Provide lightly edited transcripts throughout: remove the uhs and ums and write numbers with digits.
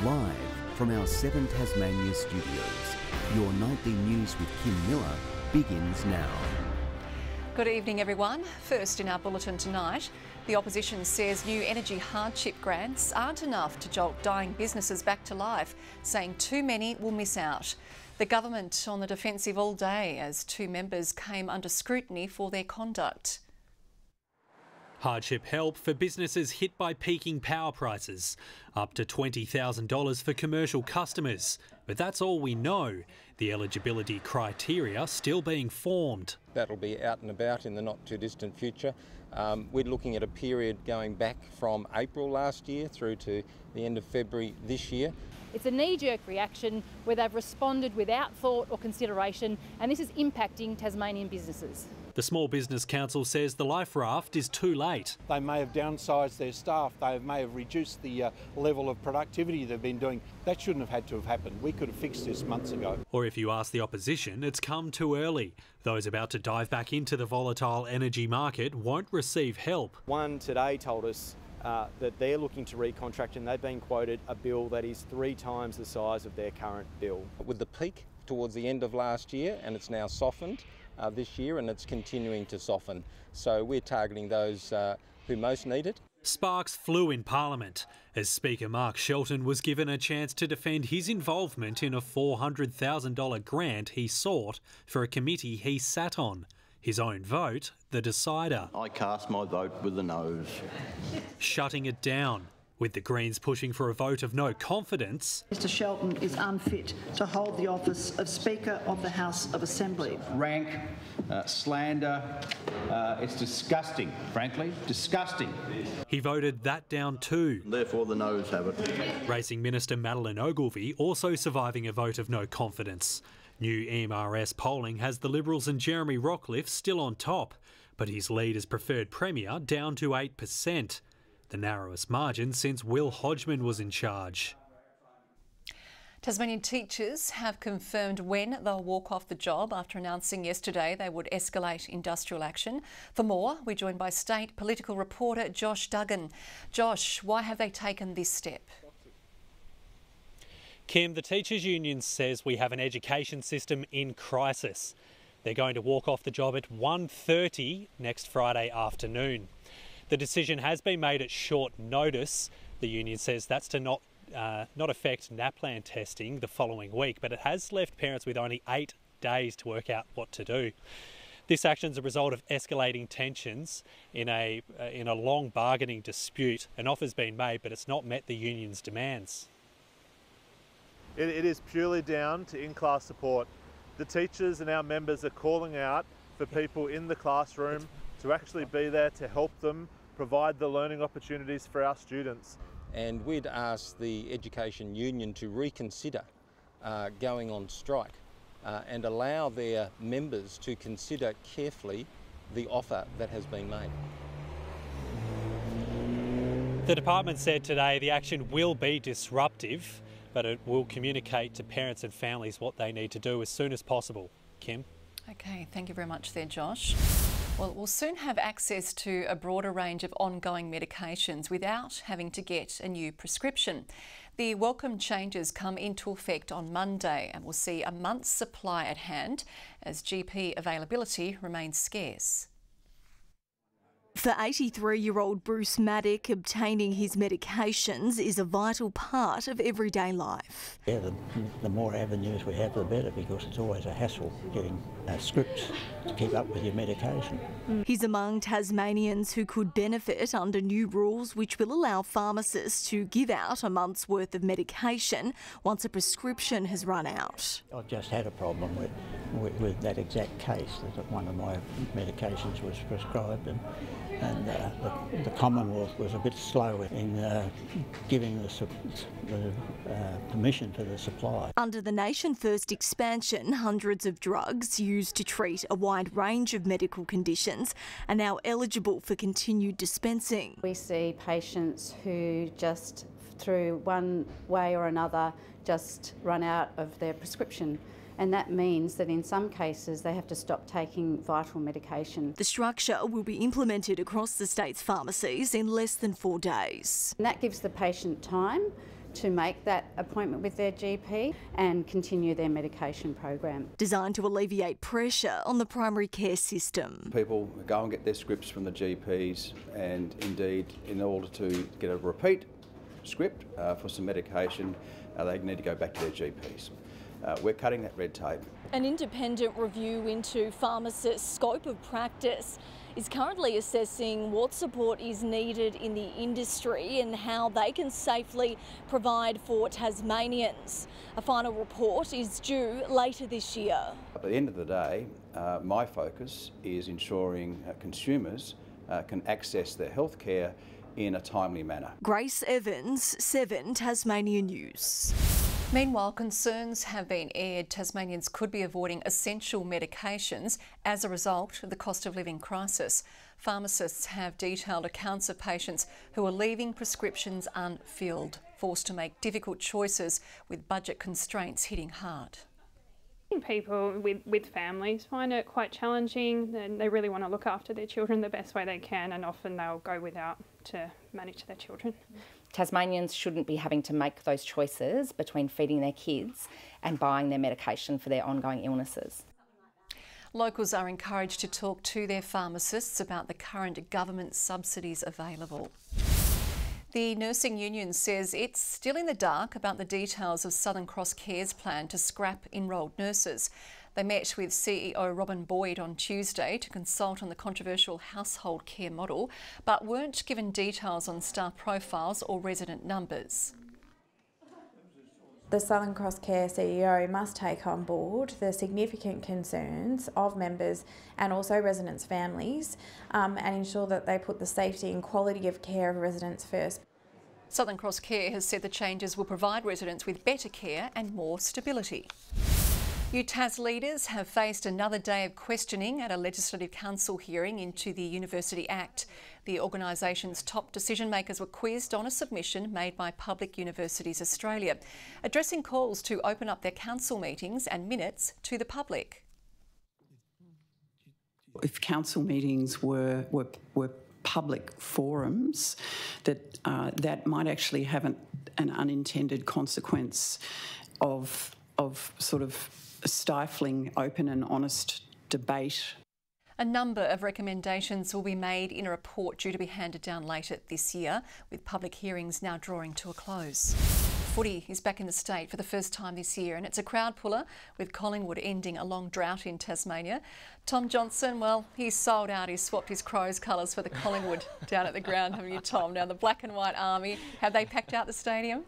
Live from our 7 Tasmania studios, your nightly news with Kim Miller begins now. Good evening, everyone. First in our bulletin tonight, the opposition says new energy hardship grants aren't enough to jolt dying businesses back to life, saying too many will miss out. The government on the defensive all day as 2 members came under scrutiny for their conduct. Hardship help for businesses hit by peaking power prices, up to $20,000 for commercial customers. But that's all we know. The eligibility criteria still being formed. That'll be out and about in the not too distant future. We're looking at a period going back from April last year through to the end of February this year. It's a knee-jerk reaction where they've responded without thought or consideration, and this is impacting Tasmanian businesses. The Small Business Council says the life raft is too late. They may have downsized their staff, they may have reduced the level of productivity they've been doing. That shouldn't have had to have happened. We could have fixed this months ago. Or if you ask the opposition, it's come too early. Those about to dive back into the volatile energy market won't receive help. One today told us that they're looking to recontract and they've been quoted a bill that is 3 times the size of their current bill. With the peak towards the end of last year, and it's now softened this year, and it's continuing to soften. So we're targeting those who most need it. Sparks flew in Parliament as Speaker Mark Shelton was given a chance to defend his involvement in a $400,000 grant he sought for a committee he sat on. His own vote, the decider. I cast my vote with the nose. Shutting it down, with the Greens pushing for a vote of no confidence. Mr Shelton is unfit to hold the office of Speaker of the House of Assembly. Rank, slander, it's disgusting, frankly, disgusting. He voted that down too. Therefore the noes have it. Racing Minister Madeleine Ogilvie also surviving a vote of no confidence. New EMRS polling has the Liberals and Jeremy Rockliff still on top, but his lead as preferred Premier down to 8%. The narrowest margin since Will Hodgman was in charge. Tasmanian teachers have confirmed when they'll walk off the job after announcing yesterday they would escalate industrial action. For more, we're joined by state political reporter Josh Duggan. Josh, why have they taken this step? Kim, the Teachers Union says we have an education system in crisis. They're going to walk off the job at 1:30 next Friday afternoon. The decision has been made at short notice. The union says that's to not affect NAPLAN testing the following week, but it has left parents with only 8 days to work out what to do. This action is a result of escalating tensions in a long bargaining dispute. An offer's been made, but it's not met the union's demands. It is purely down to in-class support. The teachers and our members are calling out for people in the classroom to actually be there to help them provide the learning opportunities for our students. And we'd ask the Education Union to reconsider going on strike and allow their members to consider carefully the offer that has been made. The department said today the action will be disruptive, but it will communicate to parents and families what they need to do as soon as possible. Kim? Okay, thank you very much there, Josh. Well, we'll soon have access to a broader range of ongoing medications without having to get a new prescription. The welcome changes come into effect on Monday and we'll see a month's supply at hand as GP availability remains scarce. For 83-year-old Bruce Maddock, obtaining his medications is a vital part of everyday life. Yeah, the more avenues we have, the better, because it's always a hassle getting scripts to keep up with your medication. He's among Tasmanians who could benefit under new rules which will allow pharmacists to give out a month's worth of medication once a prescription has run out. I've just had a problem with that exact case, that one of my medications was prescribed and the Commonwealth was a bit slow in giving the permission for the supply. Under the Nation First expansion, hundreds of drugs used to treat a wide range of medical conditions are now eligible for continued dispensing. We see patients who just, through one way or another, just run out of their prescription. And that means that in some cases they have to stop taking vital medication. The structure will be implemented across the state's pharmacies in less than 4 days. And that gives the patient time to make that appointment with their GP and continue their medication program. Designed to alleviate pressure on the primary care system. People go and get their scripts from the GPs, and indeed, in order to get a repeat script for some medication, they need to go back to their GPs. We're cutting that red tape. An independent review into pharmacists' scope of practice is currently assessing what support is needed in the industry and how they can safely provide for Tasmanians. A final report is due later this year. At the end of the day, my focus is ensuring consumers can access their health care in a timely manner. Grace Evans, 7 Tasmania News. Meanwhile, concerns have been aired Tasmanians could be avoiding essential medications as a result of the cost of living crisis. Pharmacists have detailed accounts of patients who are leaving prescriptions unfilled, forced to make difficult choices with budget constraints hitting hard. People with families find it quite challenging, and they really want to look after their children the best way they can, and often they'll go without to manage their children. Tasmanians shouldn't be having to make those choices between feeding their kids and buying their medication for their ongoing illnesses. Locals are encouraged to talk to their pharmacists about the current government subsidies available. The nursing union says it's still in the dark about the details of Southern Cross Care's plan to scrap enrolled nurses. They met with CEO Robin Boyd on Tuesday to consult on the controversial household care model, but weren't given details on staff profiles or resident numbers. The Southern Cross Care CEO must take on board the significant concerns of members and also residents' families and ensure that they put the safety and quality of care of residents first. Southern Cross Care has said the changes will provide residents with better care and more stability. UTAS leaders have faced another day of questioning at a Legislative Council hearing into the University Act. The organisation's top decision makers were quizzed on a submission made by Public Universities Australia, addressing calls to open up their council meetings and minutes to the public. If council meetings were public forums, that might actually have an unintended consequence of sort of stifling open and honest debate. A number of recommendations will be made in a report due to be handed down later this year, with public hearings now drawing to a close. Footy is back in the state for the first time this year, and it's a crowd puller, with Collingwood ending a long drought in Tasmania. Tom Johnson, well, he's sold out. He's swapped his Crows colours for the Collingwood down at the ground, haven't you, Tom? Now, the black and white army, have they packed out the stadium?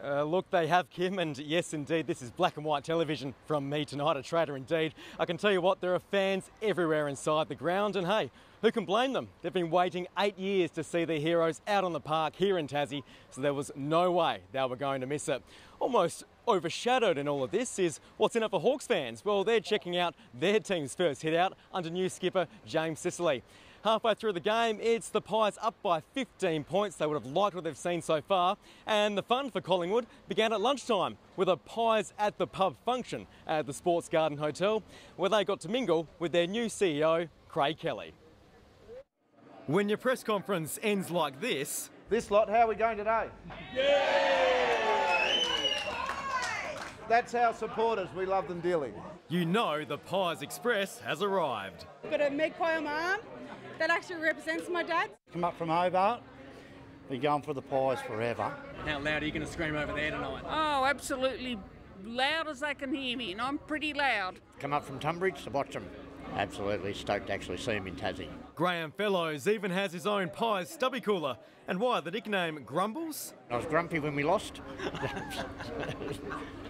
Look, they have, Kim, and yes, indeed, this is black and white television from me tonight, a Trader indeed. I can tell you what, there are fans everywhere inside the ground, and hey, who can blame them? They've been waiting 8 years to see their heroes out on the park here in Tassie, so there was no way they were going to miss it. Almost overshadowed in all of this is what's in it for Hawks fans. Well, they're checking out their team's first hit out under new skipper James Sicily. Halfway through the game, it's the Pies up by 15 points. They would have liked what they've seen so far. And the fun for Collingwood began at lunchtime with a Pies at the Pub function at the Sports Garden Hotel, where they got to mingle with their new CEO, Craig Kelly. When your press conference ends like this... This lot, how are we going today? Yay! That's our supporters. We love them dearly. You know the Pies Express has arrived. I've got a magpie on my arm. That actually represents my dad. Come up from Hobart. We're going for the Pies forever. How loud are you going to scream over there tonight? Oh, absolutely loud as they can hear me, and I'm pretty loud. Come up from Tunbridge to watch them. Absolutely stoked to actually see them in Tassie. Graham Fellows even has his own Pies stubby cooler. And why the nickname Grumbles? I was grumpy when we lost.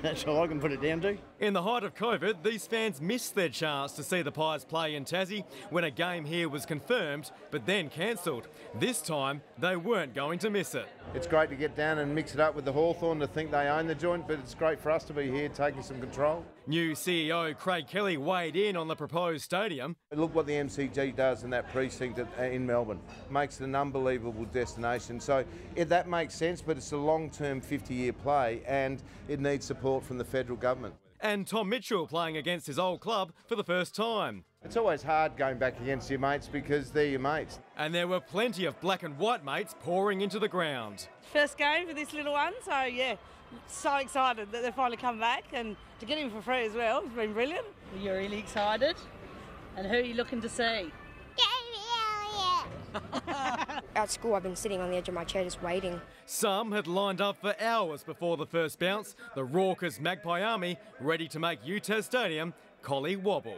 That's all I can put it down to. In the height of COVID, these fans missed their chance to see the Pies play in Tassie when a game here was confirmed, but then cancelled. This time, they weren't going to miss it. It's great to get down and mix it up with the Hawthorn to think they own the joint, but it's great for us to be here taking some control. New CEO Craig Kelly weighed in on the proposed stadium. Look what the MCG does in that precinct in Melbourne. Makes it an unbelievable destination. So that makes sense, but it's a long-term 50-year play and it needs support from the federal government. And Tom Mitchell playing against his old club for the first time. It's always hard going back against your mates because they're your mates. And there were plenty of black and white mates pouring into the ground. First game for this little one, so yeah, so excited that they've finally come back, and to get him for free as well, it's been brilliant. You're really excited? And who are you looking to see? At school, I've been sitting on the edge of my chair just waiting. Some had lined up for hours before the first bounce, the raucous Magpie Army ready to make UTAS Stadium collie wobble.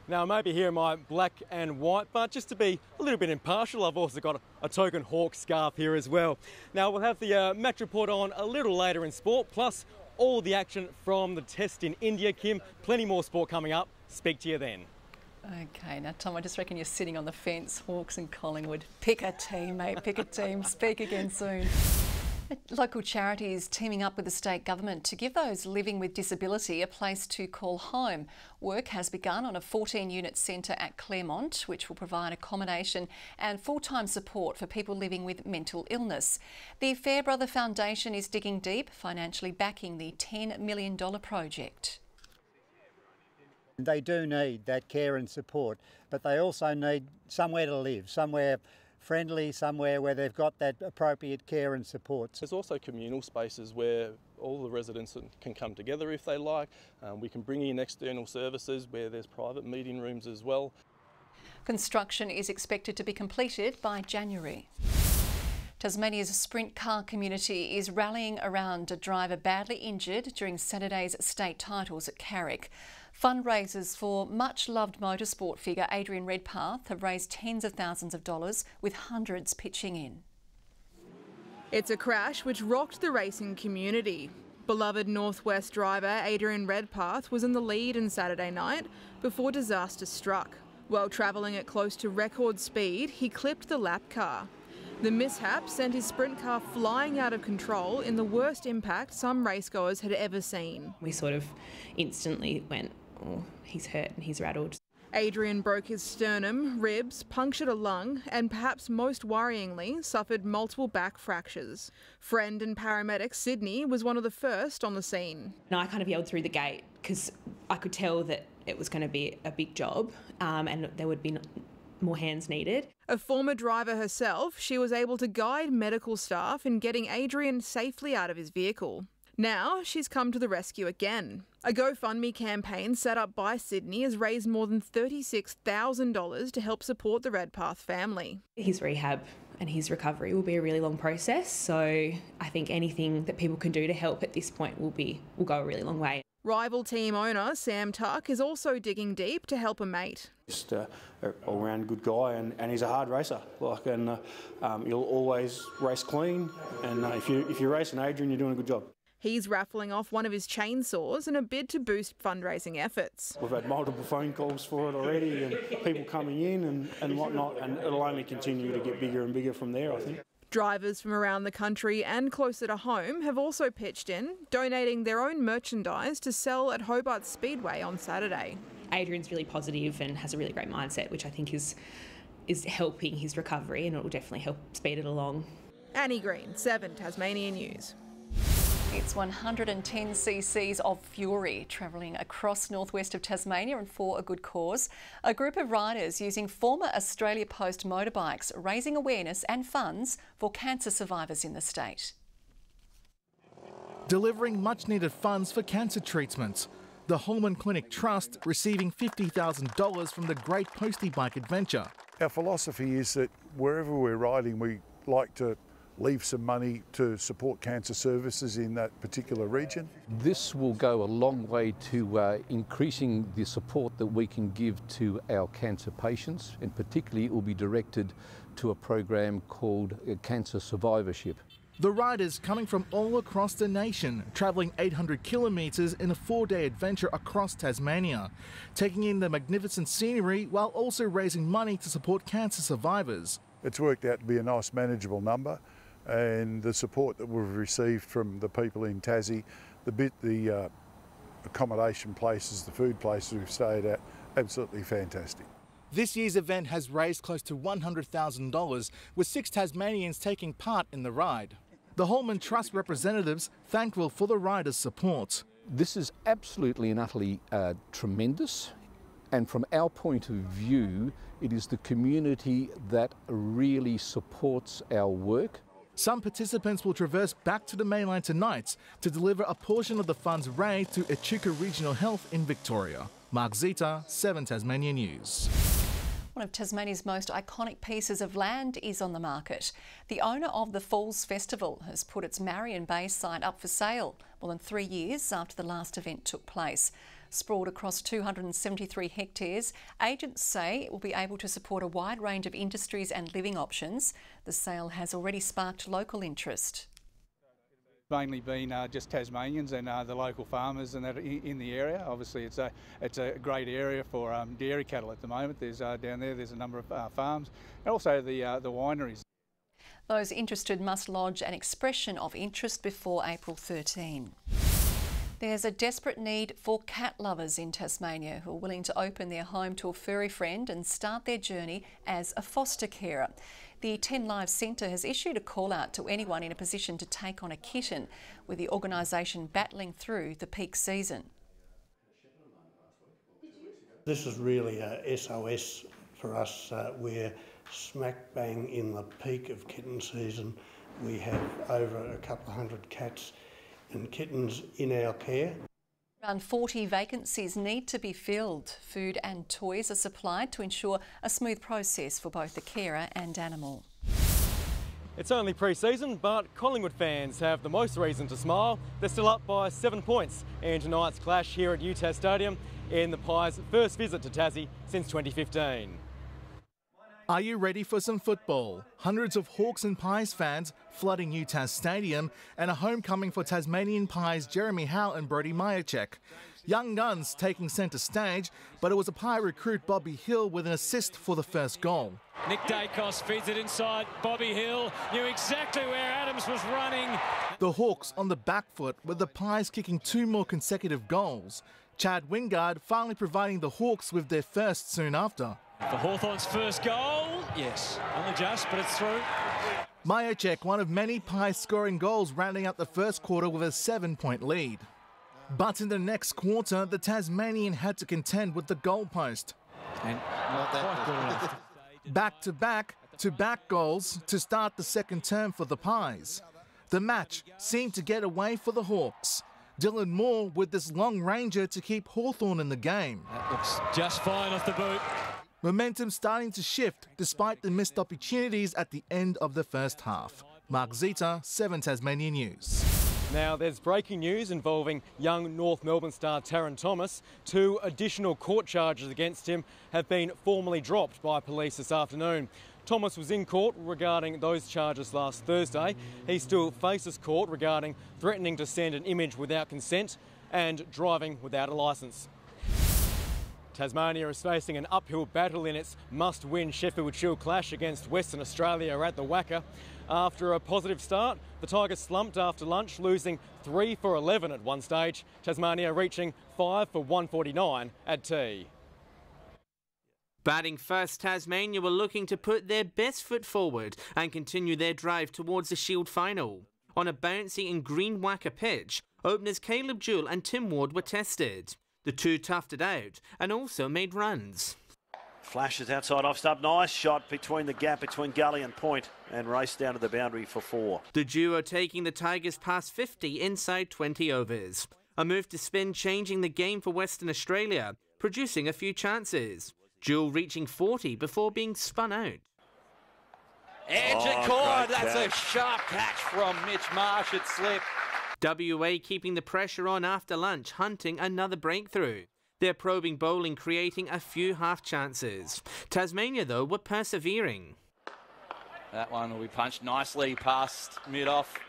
Now, I may be here in my black and white, but just to be a little bit impartial, I've also got a token Hawk scarf here as well. Now, we'll have the match report on a little later in sport, plus all the action from the test in India. Kim, plenty more sport coming up. Speak to you then. Okay, now Tom, I just reckon you're sitting on the fence, Hawks and Collingwood. Pick a team, mate, pick a team. Speak again soon. Local charities teaming up with the state government to give those living with disability a place to call home. Work has begun on a 14-unit centre at Claremont, which will provide accommodation and full-time support for people living with mental illness. The Fairbrother Foundation is digging deep, financially backing the $10 million project. They do need that care and support, but they also need somewhere to live, somewhere friendly, somewhere where they've got that appropriate care and support. There's also communal spaces where all the residents can come together if they like. We can bring in external services where there's private meeting rooms as well. Construction is expected to be completed by January. Tasmania's sprint car community is rallying around a driver badly injured during Saturday's state titles at Carrick. Fundraisers for much-loved motorsport figure Adrian Redpath have raised tens of thousands of dollars, with hundreds pitching in. It's a crash which rocked the racing community. Beloved Northwest driver Adrian Redpath was in the lead on Saturday night before disaster struck. While travelling at close to record speed, he clipped the lap car. The mishap sent his sprint car flying out of control in the worst impact some racegoers had ever seen. We sort of instantly went, oh, he's hurt and he's rattled. Adrian broke his sternum, ribs, punctured a lung, and perhaps most worryingly, suffered multiple back fractures. Friend and paramedic Sydney was one of the first on the scene. And I kind of yelled through the gate because I could tell that it was going to be a big job and there would be more hands needed. A former driver herself, she was able to guide medical staff in getting Adrian safely out of his vehicle. Now she's come to the rescue again. A GoFundMe campaign set up by Sydney has raised more than $36,000 to help support the Redpath family. His rehab and his recovery will be a really long process, so I think anything that people can do to help at this point will go a really long way. Rival team owner Sam Tuck is also digging deep to help a mate. Just an all-round good guy, and he's a hard racer. He'll always race clean, and if you're racing Adrian, you're doing a good job. He's raffling off one of his chainsaws in a bid to boost fundraising efforts. We've had multiple phone calls for it already, and people coming in and whatnot, and it'll only continue to get bigger and bigger from there, I think. Drivers from around the country and closer to home have also pitched in, donating their own merchandise to sell at Hobart Speedway on Saturday. Adrian's really positive and has a really great mindset, which I think is helping his recovery, and it will definitely help speed it along. Annie Green, 7 Tasmania News. It's 110 cc's of fury travelling across northwest of Tasmania and for a good cause. A group of riders using former Australia Post motorbikes raising awareness and funds for cancer survivors in the state. Delivering much needed funds for cancer treatments. The Holman Clinic Trust receiving $50,000 from the Great Postie Bike Adventure. Our philosophy is that wherever we're riding, we like to leave some money to support cancer services in that particular region. This will go a long way to increasing the support that we can give to our cancer patients, and particularly it will be directed to a program called Cancer Survivorship. The riders coming from all across the nation, travelling 800 kilometres in a 4-day adventure across Tasmania, taking in the magnificent scenery while also raising money to support cancer survivors. It's worked out to be a nice manageable number, and the support that we've received from the people in Tassie, the accommodation places, the food places we've stayed at, absolutely fantastic. This year's event has raised close to $100,000, with 6 Tasmanians taking part in the ride. The Holman Trust representatives thankful for the riders' support. This is absolutely and utterly tremendous, and from our point of view, it is the community that really supports our work. Some participants will traverse back to the mainland tonight to deliver a portion of the funds raised to Echuca Regional Health in Victoria. Mark Zita, 7 Tasmania News. One of Tasmania's most iconic pieces of land is on the market. The owner of the Falls Festival has put its Marion Bay site up for sale more than 3 years after the last event took place. Sprawled across 273 hectares, agents say it will be able to support a wide range of industries and living options. The sale has already sparked local interest. Mainly been just Tasmanians and the local farmers and that in the area. Obviously, it's a great area for dairy cattle at the moment. There's down there. There's a number of farms, and also the wineries. Those interested must lodge an expression of interest before April 13. There's a desperate need for cat lovers in Tasmania who are willing to open their home to a furry friend and start their journey as a foster carer. The 10 Live Centre has issued a call out to anyone in a position to take on a kitten, with the organisation battling through the peak season. This is really a SOS for us. We're smack bang in the peak of kitten season. We have over a couple of hundred cats and kittens in our care. Around 40 vacancies need to be filled. Food and toys are supplied to ensure a smooth process for both the carer and animal. It's only pre-season, but Collingwood fans have the most reason to smile. They're still up by 7 points in tonight's clash here at UTAS Stadium in the Pies' first visit to Tassie since 2015. Are you ready for some football? Hundreds of Hawks and Pies fans flooding UTAS Stadium and a homecoming for Tasmanian Pies Jeremy Howe and Brodie Majacek. Young guns taking centre stage, but it was a Pie recruit Bobby Hill with an assist for the first goal. Nick Dacos feeds it inside. Bobby Hill knew exactly where Adams was running. The Hawks on the back foot with the Pies kicking 2 more consecutive goals. Chad Wingard finally providing the Hawks with their first soon after. For Hawthorn's first goal, yes, only just, but it's through. Majacek, one of many Pies scoring goals, rounding out the first quarter with a 7-point lead. But in the next quarter, the Tasmanian had to contend with the goalpost. And not that good enough. Back-to-back goals to start the second term for the Pies. The match seemed to get away for the Hawks. Dylan Moore with this long ranger to keep Hawthorn in the game. That looks just fine off the boot. Momentum starting to shift despite the missed opportunities at the end of the first half. Mark Zita, 7 Tasmania News. Now there's breaking news involving young North Melbourne star Taron Thomas. 2 additional court charges against him have been formally dropped by police this afternoon. Thomas was in court regarding those charges last Thursday. He still faces court regarding threatening to send an image without consent and driving without a licence. Tasmania is facing an uphill battle in its must-win Sheffield Shield clash against Western Australia at the Wacker. After a positive start, the Tigers slumped after lunch, losing 3 for 11 at one stage. Tasmania reaching 5 for 149 at tea. Batting first, Tasmania were looking to put their best foot forward and continue their drive towards the Shield final. On a bouncy and green Wacker pitch, openers Caleb Jewell and Tim Ward were tested. The two toughed it out and also made runs. Flashes outside off stump, nice shot between the gap between gully and point and raced down to the boundary for 4. The duo taking the Tigers past 50 inside 20 overs. A move to spin changing the game for Western Australia, producing a few chances. Jewell reaching 40 before being spun out. Edge and cord, that's a sharp catch from Mitch Marsh, it slipped. WA keeping the pressure on after lunch, hunting another breakthrough. Their probing bowling creating a few half chances. Tasmania, though, were persevering. That one will be punched nicely past mid-off.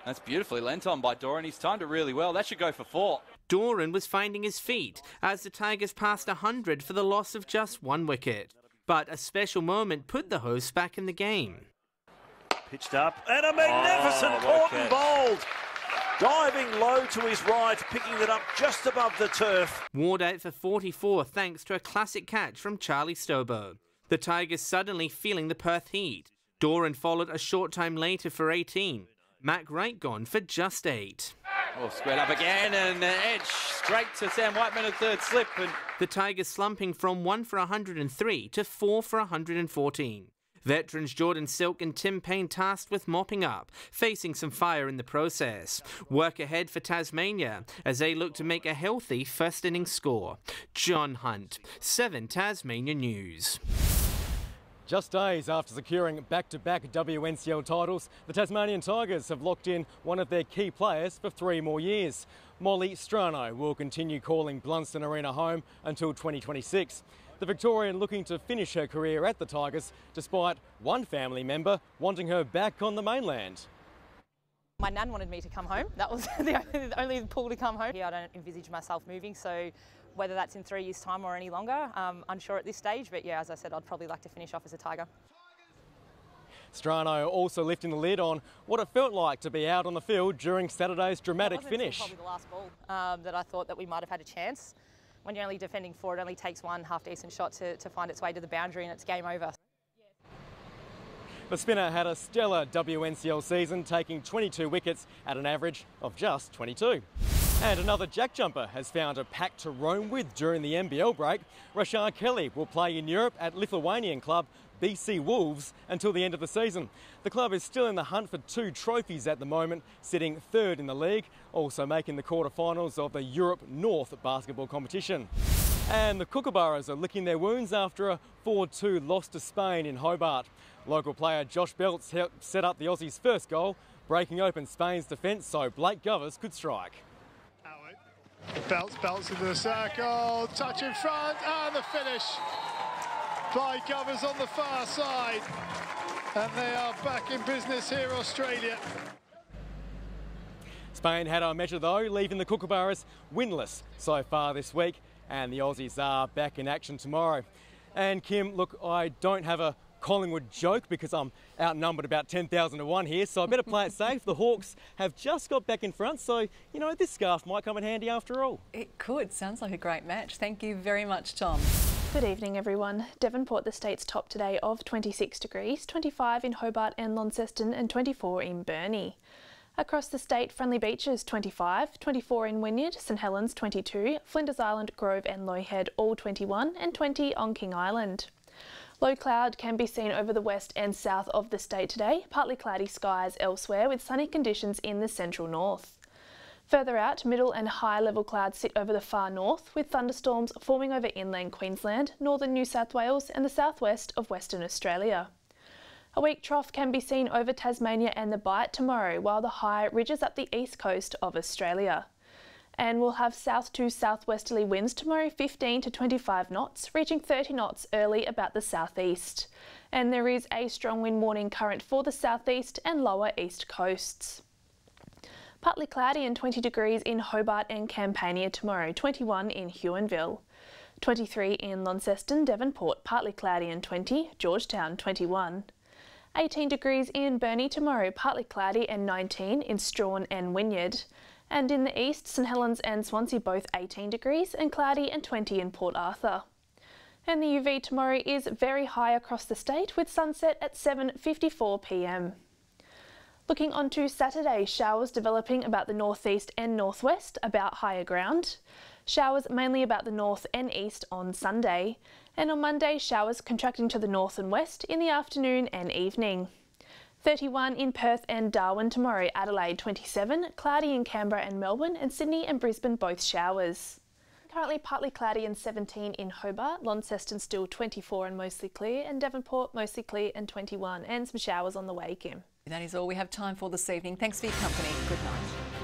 That's beautifully lent on by Doran. He's timed it really well. That should go for 4. Doran was finding his feet as the Tigers passed 100 for the loss of just 1 wicket. But a special moment put the hosts back in the game. Pitched up and a magnificent caught and bowled. Diving low to his right, picking it up just above the turf. Ward out for 44 thanks to a classic catch from Charlie Stobo. The Tigers suddenly feeling the Perth heat. Doran followed a short time later for 18. Mac Wright gone for just 8. Oh, squared up again and edge straight to Sam Whiteman, a third slip. And the Tigers slumping from 1 for 103 to 4 for 114. Veterans Jordan Silk and Tim Payne tasked with mopping up, facing some fire in the process. Work ahead for Tasmania as they look to make a healthy first innings score. John Hunt, 7 Tasmania News. Just days after securing back-to-back WNCL titles, the Tasmanian Tigers have locked in one of their key players for 3 more years. Molly Strano will continue calling Blunston Arena home until 2026. The Victorian looking to finish her career at the Tigers, despite one family member wanting her back on the mainland. My nan wanted me to come home. That was the only pull to come home. I don't envisage myself moving, so whether that's in 3 years' time or any longer, unsure at this stage. But yeah, as I said, I'd probably like to finish off as a Tiger. Strano also lifting the lid on what it felt like to be out on the field during Saturday's dramatic finish. Probably the last ball that I thought that we might have had a chance. When you're only defending 4, it only takes one half-decent shot to find its way to the boundary and it's game over. The spinner had a stellar WNCL season, taking 22 wickets at an average of just 22. And another jack jumper has found a pack to roam with during the NBL break. Rashard Kelly will play in Europe at Lithuanian club BC Wolves until the end of the season. The club is still in the hunt for 2 trophies at the moment, sitting 3rd in the league, also making the quarterfinals of the Europe North basketball competition. And the Kookaburras are licking their wounds after a 4-2 loss to Spain in Hobart. Local player Josh Belts helped set up the Aussies' first goal, breaking open Spain's defence so Blake Govers could strike. Belts into the circle, touch in front, and the finish by Govers on the far side. And they are back in business here, Australia. Spain had our measure though, leaving the Kookaburras winless so far this week, and the Aussies are back in action tomorrow. And Kim, look, I don't have a Collingwood joke because I'm outnumbered about 10,000 to 1 here, so I better play it safe. The Hawks have just got back in front, so, you know, this scarf might come in handy after all. It could. Sounds like a great match. Thank you very much, Tom. Good evening, everyone. Devonport, the state's top today of 26 degrees, 25 in Hobart and Launceston and 24 in Burnie. Across the state, Friendly Beaches 25, 24 in Wynyard, St Helens 22, Flinders Island, Grove and Loy Head all 21 and 20 on King Island. Low cloud can be seen over the west and south of the state today, partly cloudy skies elsewhere with sunny conditions in the central north. Further out, middle and high level clouds sit over the far north with thunderstorms forming over inland Queensland, northern New South Wales and the southwest of Western Australia. A weak trough can be seen over Tasmania and the Bight tomorrow, while the high ridges up the east coast of Australia. And we'll have south to southwesterly winds tomorrow, 15 to 25 knots, reaching 30 knots early about the southeast. And there is a strong wind warning current for the southeast and lower east coasts. Partly cloudy and 20 degrees in Hobart and Campania tomorrow, 21 in Huonville. 23 in Launceston, Devonport, partly cloudy and 20, Georgetown 21. 18 degrees in Burnie tomorrow, partly cloudy and 19 in Strawn and Wynyard. And in the east, St Helens and Swansea both 18 degrees and cloudy and 20 in Port Arthur. And the UV tomorrow is very high across the state with sunset at 7:54 p.m. Looking on to Saturday, showers developing about the northeast and northwest, about higher ground. Showers mainly about the north and east on Sunday. And on Monday, showers contracting to the north and west in the afternoon and evening. 31 in Perth and Darwin tomorrow, Adelaide 27, cloudy in Canberra and Melbourne, and Sydney and Brisbane both showers. Currently partly cloudy and 17 in Hobart, Launceston still 24 and mostly clear, and Devonport mostly clear and 21, and some showers on the way, Kim. That is all we have time for this evening. Thanks for your company. Good night.